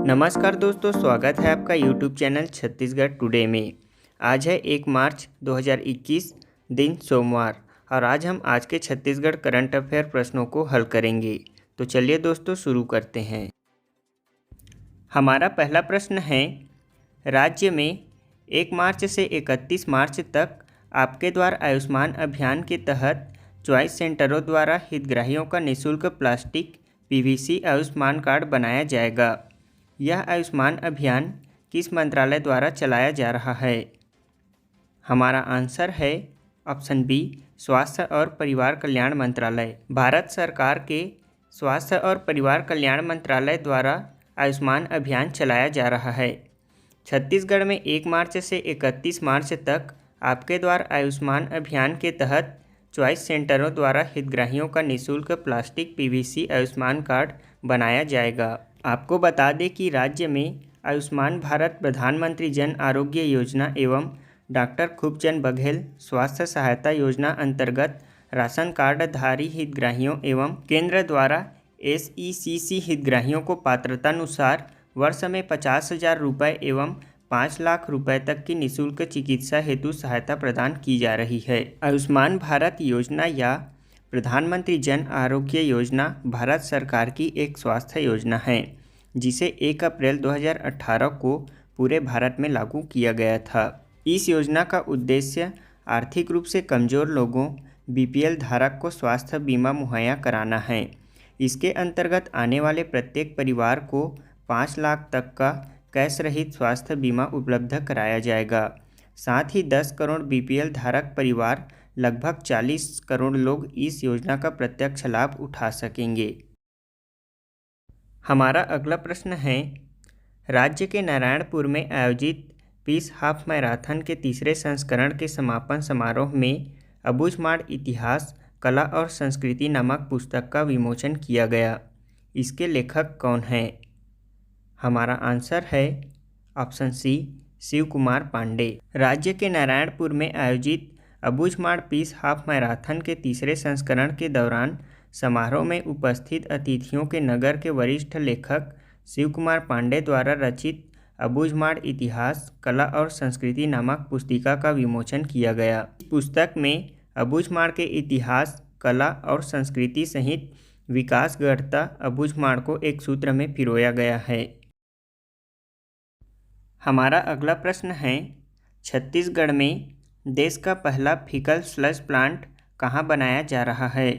नमस्कार दोस्तों, स्वागत है आपका YouTube चैनल छत्तीसगढ़ टुडे में। आज है 1 मार्च 2021 दिन सोमवार और आज हम आज के छत्तीसगढ़ करंट अफेयर प्रश्नों को हल करेंगे। तो चलिए दोस्तों शुरू करते हैं। हमारा पहला प्रश्न है, राज्य में 1 मार्च से 31 मार्च तक आपके द्वारा आयुष्मान अभियान के तहत चॉइस सेंटरों द्वारा हितग्राहियों का निःशुल्क प्लास्टिक PVC आयुष्मान कार्ड बनाया जाएगा। यह आयुष्मान अभियान किस मंत्रालय द्वारा चलाया जा रहा है? हमारा आंसर है ऑप्शन बी, स्वास्थ्य और परिवार कल्याण मंत्रालय। भारत सरकार के स्वास्थ्य और परिवार कल्याण मंत्रालय द्वारा आयुष्मान अभियान चलाया जा रहा है। छत्तीसगढ़ में 1 मार्च से 31 मार्च तक आपके द्वारा आयुष्मान अभियान के तहत चॉइस सेंटरों द्वारा हितग्राहियों का निःशुल्क प्लास्टिक PVC आयुष्मान कार्ड बनाया जाएगा। आपको बता दें कि राज्य में आयुष्मान भारत प्रधानमंत्री जन आरोग्य योजना एवं डॉक्टर खूबचंद बघेल स्वास्थ्य सहायता योजना अंतर्गत राशन कार्डधारी हितग्राहियों एवं केंद्र द्वारा SECC हितग्राहियों को पात्रतानुसार वर्ष में 50,000 रुपये एवं 5 लाख रुपए तक की निःशुल्क चिकित्सा हेतु सहायता प्रदान की जा रही है। आयुष्मान भारत योजना या प्रधानमंत्री जन आरोग्य योजना भारत सरकार की एक स्वास्थ्य योजना है जिसे 1 अप्रैल 2018 को पूरे भारत में लागू किया गया था। इस योजना का उद्देश्य आर्थिक रूप से कमज़ोर लोगों BPL धारक को स्वास्थ्य बीमा मुहैया कराना है। इसके अंतर्गत आने वाले प्रत्येक परिवार को 5 लाख तक का कैश रहित स्वास्थ्य बीमा उपलब्ध कराया जाएगा। साथ ही 10 करोड़ BPL धारक परिवार लगभग 40 करोड़ लोग इस योजना का प्रत्यक्ष लाभ उठा सकेंगे। हमारा अगला प्रश्न है, राज्य के नारायणपुर में आयोजित पीस हाफ मैराथन के तीसरे संस्करण के समापन समारोह में अबूझमाड़ इतिहास, कला और संस्कृति नामक पुस्तक का विमोचन किया गया। इसके लेखक कौन हैं? हमारा आंसर है ऑप्शन सी, शिव कुमार पांडे। राज्य के नारायणपुर में आयोजित अबूझमाड़ पीस हाफ मैराथन के तीसरे संस्करण के दौरान समारोह में उपस्थित अतिथियों के नगर के वरिष्ठ लेखक शिव कुमार पांडे द्वारा रचित अबूझमाड़ इतिहास, कला और संस्कृति नामक पुस्तिका का विमोचन किया गया। इस पुस्तक में अबूझमाड़ के इतिहास, कला और संस्कृति सहित विकासगढ़ता अबूझमाड़ को एक सूत्र में पिरोया गया है। हमारा अगला प्रश्न है, छत्तीसगढ़ में देश का पहला फीकल स्लज प्लांट कहाँ बनाया जा रहा है?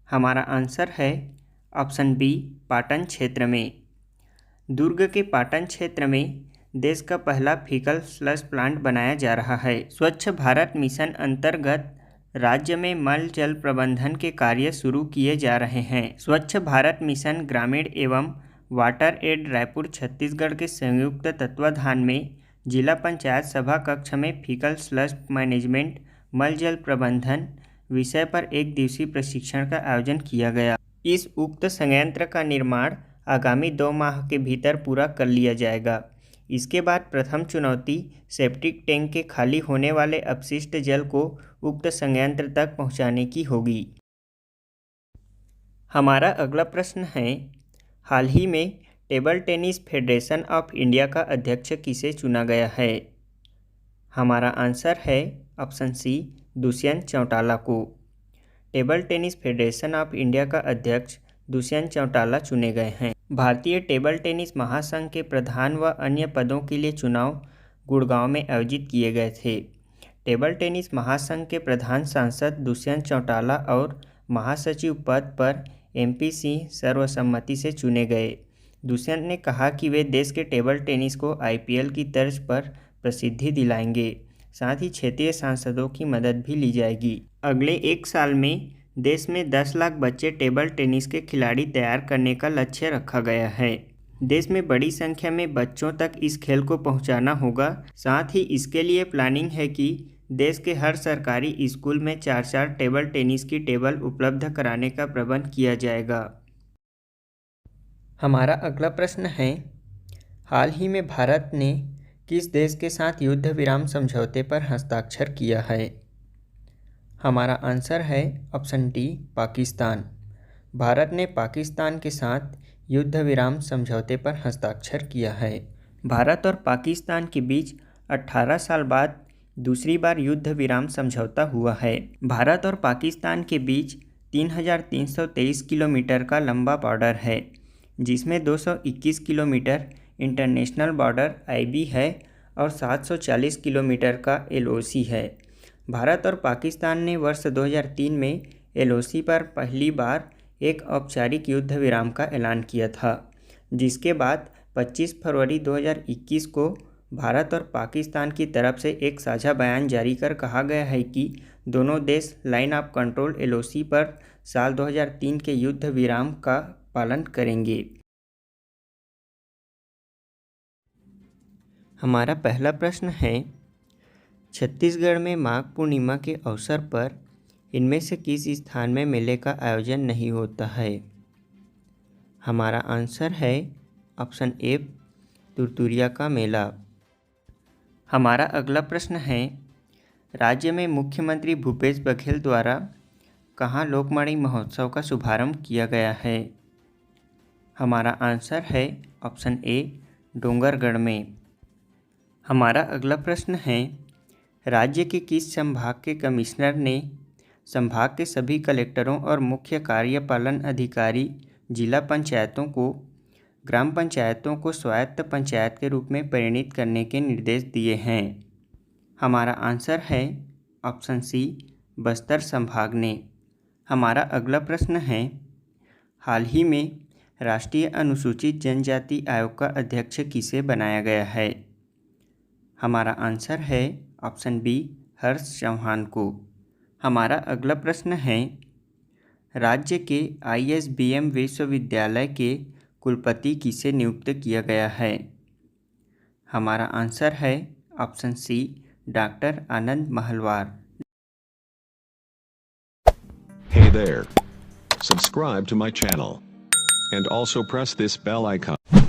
हमारा आंसर है ऑप्शन बी, पाटन क्षेत्र में। दुर्ग के पाटन क्षेत्र में देश का पहला फीकल स्लज प्लांट बनाया जा रहा है। स्वच्छ भारत मिशन अंतर्गत राज्य में मल जल प्रबंधन के कार्य शुरू किए जा रहे हैं। स्वच्छ भारत मिशन ग्रामीण एवं वाटर एड रायपुर छत्तीसगढ़ के संयुक्त तत्वाधान में जिला पंचायत सभा कक्ष में फीकल स्लज मैनेजमेंट मल जल प्रबंधन विषय पर 1 दिवसीय प्रशिक्षण का आयोजन किया गया। इस उक्त संयंत्र का निर्माण आगामी 2 माह के भीतर पूरा कर लिया जाएगा। इसके बाद प्रथम चुनौती सेप्टिक टैंक के खाली होने वाले अपशिष्ट जल को उक्त संयंत्र तक पहुंचाने की होगी। हमारा अगला प्रश्न है, हाल ही में table tennis federation of India का अध्यक्ष किसे चुना गया है? हमारा आंसर है ऑप्शन सी, दुष्यंत चौटाला को। Table tennis federation of India का अध्यक्ष दुष्यंत चौटाला चुने गए हैं। भारतीय टेबल टेनिस महासंघ के प्रधान व अन्य पदों के लिए चुनाव गुड़गांव में आयोजित किए गए थे। टेबल टेनिस महासंघ के प्रधान सांसद दुष्यंत चौटाला और महासचिव पद पर MP सिंह सर्वसम्मति से चुने गए। दुष्यंत ने कहा कि वे देश के टेबल टेनिस को IPL की तर्ज पर प्रसिद्धि दिलाएंगे। साथ ही क्षेत्रीय सांसदों की मदद भी ली जाएगी। अगले 1 साल में देश में 10 लाख बच्चे टेबल टेनिस के खिलाड़ी तैयार करने का लक्ष्य रखा गया है। देश में बड़ी संख्या में बच्चों तक इस खेल को पहुंचाना होगा। साथ ही इसके लिए प्लानिंग है कि देश के हर सरकारी स्कूल में 4-4 टेबल टेनिस की टेबल उपलब्ध कराने का प्रबंध किया जाएगा। हमारा अगला प्रश्न है, हाल ही में भारत ने किस देश के साथ युद्ध विराम समझौते पर हस्ताक्षर किया है? हमारा आंसर है ऑप्शन डी, पाकिस्तान। भारत ने पाकिस्तान के साथ युद्ध विराम समझौते पर हस्ताक्षर किया है? भारत और पाकिस्तान के बीच 18 साल बाद दूसरी बार युद्ध विराम समझौता हुआ है। भारत और पाकिस्तान के बीच 3,323 किलोमीटर का लंबा बॉर्डर है, जिसमें 221 किलोमीटर इंटरनेशनल बॉर्डर (IB) है और 740 किलोमीटर का LOC है। भारत और पाकिस्तान ने वर्ष 2003 में LOC पर पहली बार एक औपचारिक युद्ध विराम का ऐलान किया था, जिसके बाद 25 फरवरी 2021 को भारत और पाकिस्तान की तरफ से एक साझा बयान जारी कर कहा गया है कि दोनों देश लाइन ऑफ कंट्रोल LOC पर साल 2003 के युद्ध विराम का पालन करेंगे। हमारा पहला प्रश्न है, छत्तीसगढ़ में माघ पूर्णिमा के अवसर पर इनमें से किस स्थान में मेले का आयोजन नहीं होता है? हमारा आंसर है ऑप्शन ए, तुरतुरिया का मेला। हमारा अगला प्रश्न है, राज्य में मुख्यमंत्री भूपेश बघेल द्वारा कहाँ लोकमणि महोत्सव का शुभारंभ किया गया है? हमारा आंसर है ऑप्शन ए, डोंगरगढ़ में। हमारा अगला प्रश्न है, राज्य के किस संभाग के कमिश्नर ने संभाग के सभी कलेक्टरों और मुख्य कार्यपालन अधिकारी जिला पंचायतों को ग्राम पंचायतों को स्वायत्त पंचायत के रूप में परिणत करने के निर्देश दिए हैं? हमारा आंसर है ऑप्शन सी, बस्तर संभाग ने। हमारा अगला प्रश्न है, हाल ही में राष्ट्रीय अनुसूचित जनजाति आयोग का अध्यक्ष किसे बनाया गया है? हमारा आंसर है ऑप्शन बी, हर्ष चौहान को। हमारा अगला प्रश्न है, राज्य के ISBM विश्वविद्यालय के कुलपति किसे नियुक्त किया गया है? हमारा आंसर है option C, doctor Anand Mahalwar. Hey there. Subscribe to my channel. And also press this bell icon.